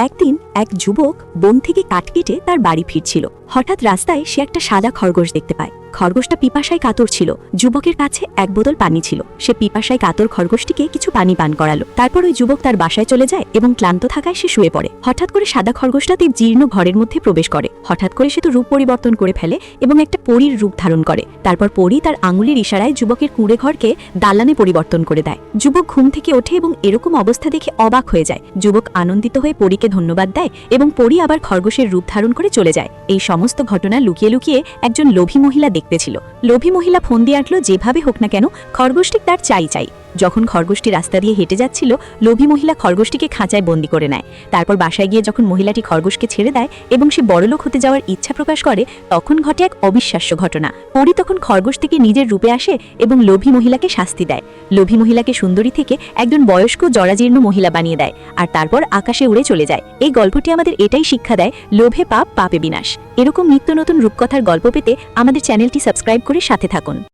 একদিন এক যুবক বন থেকে কাঠ কেটে তার বাড়ি ফিরছিল। হঠাৎ রাস্তায় সে একটা সাদা খরগোশ দেখতে পায়। খরগোশটা পিপাসায় কাতর ছিল। যুবকের কাছে এক বোতল পানি ছিল। সে পিপাসায় কাতর খরগোশটিকে কিছু পানি পান করালো। তারপর ওই যুবক তার বাসায় চলে যায় এবং ক্লান্ত থাকায় সে শুয়ে পড়ে। হঠাৎ করে সাদা খরগোশটা তার জীর্ণ ঘরের মধ্যে প্রবেশ করে। হঠাৎ করে সে তো রূপ পরিবর্তন করে ফেলে এবং একটা পরীর রূপ ধারণ করে। তারপর পরী তার আঙুলের ইশারায় যুবকের কুঁড়ে ঘরকে দালানে পরিবর্তন করে দেয়। যুবক ঘুম থেকে ওঠে এবং এরকম অবস্থা দেখে অবাক হয়ে যায়। যুবক আনন্দিত হয়ে পরীকে ধন্যবাদ দেয় এবং পরী আবার খরগোশের রূপ ধারণ করে চলে যায়। এই সমস্ত ঘটনা লুকিয়ে লুকিয়ে একজন লোভী মহিলা দেখতেছিল। লোভী মহিলা ফোন দিয়ে আঁটলো যেভাবে হোক না কেন খরগোশটি তার চাই। যখন খরগোশটি রাস্তা দিয়ে হেঁটে যাচ্ছিল, লোভী মহিলা খরগোশটিকে খাঁচায় বন্দি করে নেয়। তারপর বাসায় গিয়ে যখন মহিলাটি খরগোশকে ছেড়ে দেয় এবং সে বড়লোক হতে যাওয়ার ইচ্ছা প্রকাশ করে, তখন ঘটে এক অবিশ্বাস্য ঘটনা। পরী তখন খরগোশ থেকে নিজের রূপে আসে এবং লোভী মহিলাকে শাস্তি দেয়। লোভী মহিলাকে সুন্দরী থেকে একজন বয়স্ক জরাজীর্ণ মহিলা বানিয়ে দেয় আর তারপর আকাশে উড়ে চলে যায়। এই গল্পটি আমাদের এটাই শিক্ষা দেয়, লোভে পাপ, পাপে বিনাশ। এরকম নিত্য নতুন রূপকথার গল্প পেতে আমাদের চ্যানেলটি সাবস্ক্রাইব করে সাথে থাকুন।